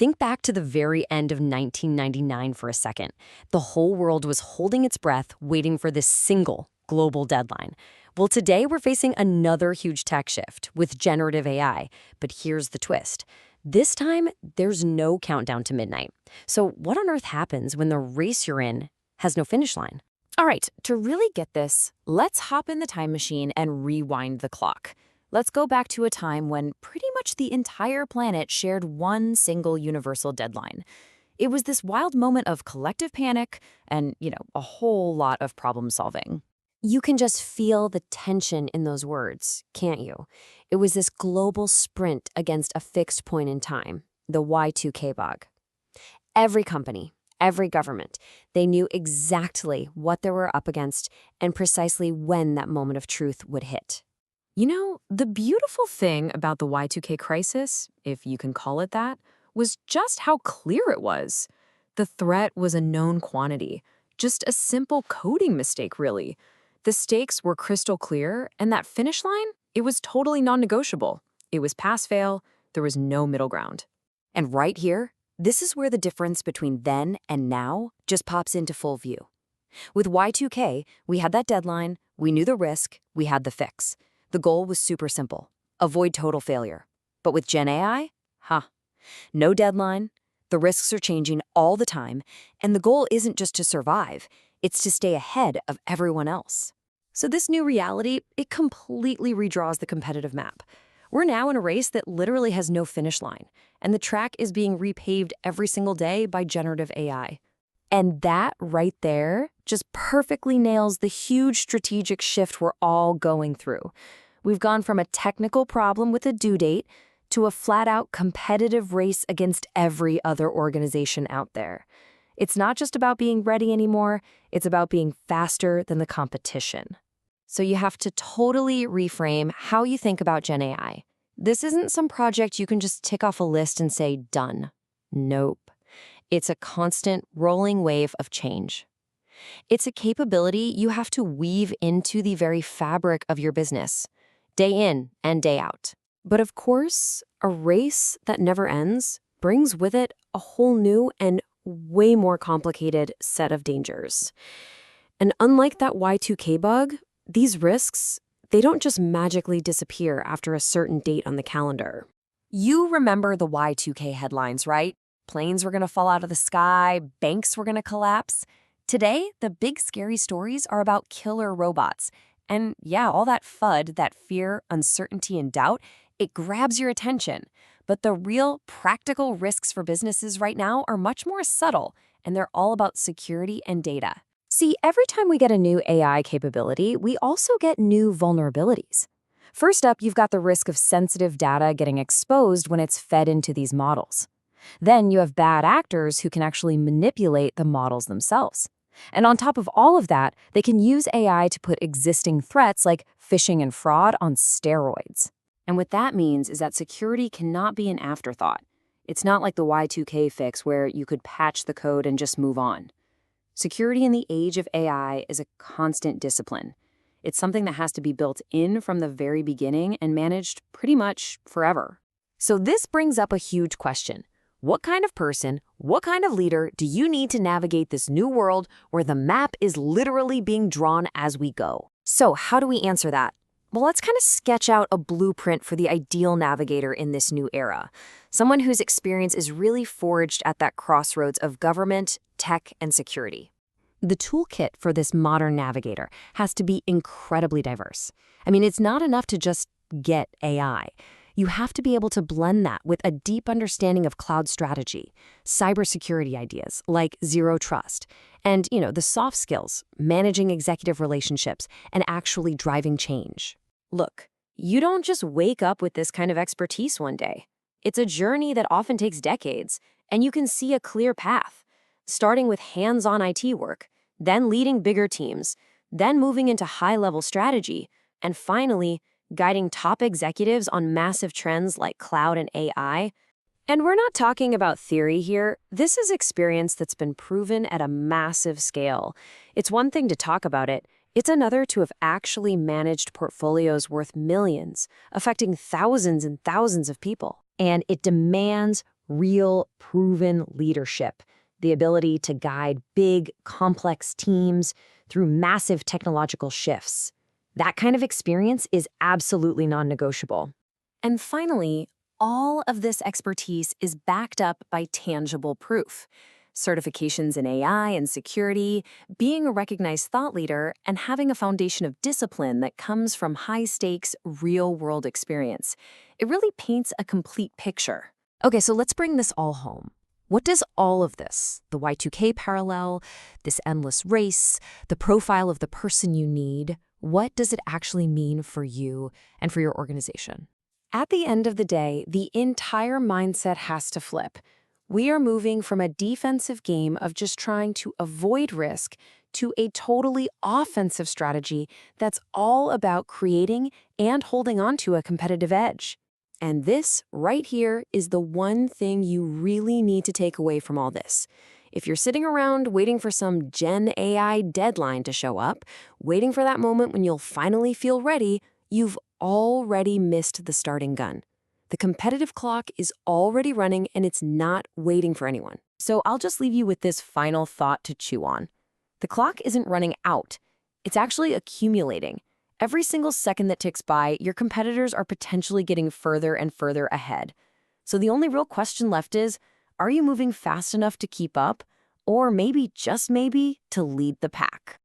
Think back to the very end of 1999 for a second. The whole world was holding its breath, waiting for this single global deadline. Well, today we're facing another huge tech shift with generative AI. But here's the twist. This time, there's no countdown to midnight. So what on earth happens when the race you're in has no finish line? All right, to really get this, let's hop in the time machine and rewind the clock. Let's go back to a time when pretty much the entire planet shared one single universal deadline. It was this wild moment of collective panic and, a whole lot of problem solving. You can just feel the tension in those words, can't you? It was this global sprint against a fixed point in time, the Y2K bug. Every company, every government, they knew exactly what they were up against and precisely when that moment of truth would hit. The beautiful thing about the Y2K crisis, if you can call it that, was just how clear it was. The threat was a known quantity, just a simple coding mistake, really. The stakes were crystal clear, and that finish line, it was totally non-negotiable. It was pass-fail, there was no middle ground. And right here, this is where the difference between then and now just pops into full view. With Y2K, we had that deadline, we knew the risk, we had the fix. The goal was super simple: avoid total failure. But with GenAI, no deadline, the risks are changing all the time, and the goal isn't just to survive, it's to stay ahead of everyone else. So this new reality, it completely redraws the competitive map. We're now in a race that literally has no finish line, and the track is being repaved every single day by generative AI. And that right there just perfectly nails the huge strategic shift we're all going through. We've gone from a technical problem with a due date to a flat-out competitive race against every other organization out there. It's not just about being ready anymore, it's about being faster than the competition. So you have to totally reframe how you think about GenAI. This isn't some project you can just tick off a list and say, done. Nope. It's a constant rolling wave of change. It's a capability you have to weave into the very fabric of your business, day in and day out. But of course, a race that never ends brings with it a whole new and way more complicated set of dangers. And unlike that Y2K bug, these risks, they don't just magically disappear after a certain date on the calendar. You remember the Y2K headlines, right? Planes were going to fall out of the sky, banks were going to collapse. Today, the big scary stories are about killer robots. And yeah, all that FUD, that fear, uncertainty, and doubt, it grabs your attention. But the real practical risks for businesses right now are much more subtle, and they're all about security and data. See, every time we get a new AI capability, we also get new vulnerabilities. First up, you've got the risk of sensitive data getting exposed when it's fed into these models. Then you have bad actors who can actually manipulate the models themselves. And on top of all of that, they can use AI to put existing threats like phishing and fraud on steroids. And what that means is that security cannot be an afterthought. It's not like the Y2K fix where you could patch the code and just move on. Security in the age of AI is a constant discipline. It's something that has to be built in from the very beginning and managed pretty much forever. So this brings up a huge question. What kind of person, what kind of leader do you need to navigate this new world where the map is literally being drawn as we go? So how do we answer that? Well, let's kind of sketch out a blueprint for the ideal navigator in this new era. Someone whose experience is really forged at that crossroads of government, tech, and security. The toolkit for this modern navigator has to be incredibly diverse. It's not enough to just get AI. You have to be able to blend that with a deep understanding of cloud strategy, cybersecurity ideas like zero trust, and, the soft skills, managing executive relationships, and actually driving change. Look, you don't just wake up with this kind of expertise one day. It's a journey that often takes decades, and you can see a clear path, starting with hands-on IT work, then leading bigger teams, then moving into high-level strategy, and finally, guiding top executives on massive trends like cloud and AI. And we're not talking about theory here. This is experience that's been proven at a massive scale. It's one thing to talk about it. It's another to have actually managed portfolios worth millions, affecting thousands and thousands of people. And it demands real, proven leadership, the ability to guide big, complex teams through massive technological shifts. That kind of experience is absolutely non-negotiable. And finally, all of this expertise is backed up by tangible proof. Certifications in AI and security, being a recognized thought leader, and having a foundation of discipline that comes from high-stakes, real-world experience. It really paints a complete picture. Okay, so let's bring this all home. What does all of this, the Y2K parallel, this endless race, the profile of the person you need, what does it actually mean for you and for your organization? At the end of the day, the entire mindset has to flip. We are moving from a defensive game of just trying to avoid risk to a totally offensive strategy that's all about creating and holding on to a competitive edge. And this right here is the one thing you really need to take away from all this. If you're sitting around waiting for some Gen AI deadline to show up, waiting for that moment when you'll finally feel ready, you've already missed the starting gun. The competitive clock is already running and it's not waiting for anyone. So I'll just leave you with this final thought to chew on. The clock isn't running out. It's actually accumulating. Every single second that ticks by, your competitors are potentially getting further and further ahead. So the only real question left is, are you moving fast enough to keep up? Or maybe, just maybe, to lead the pack?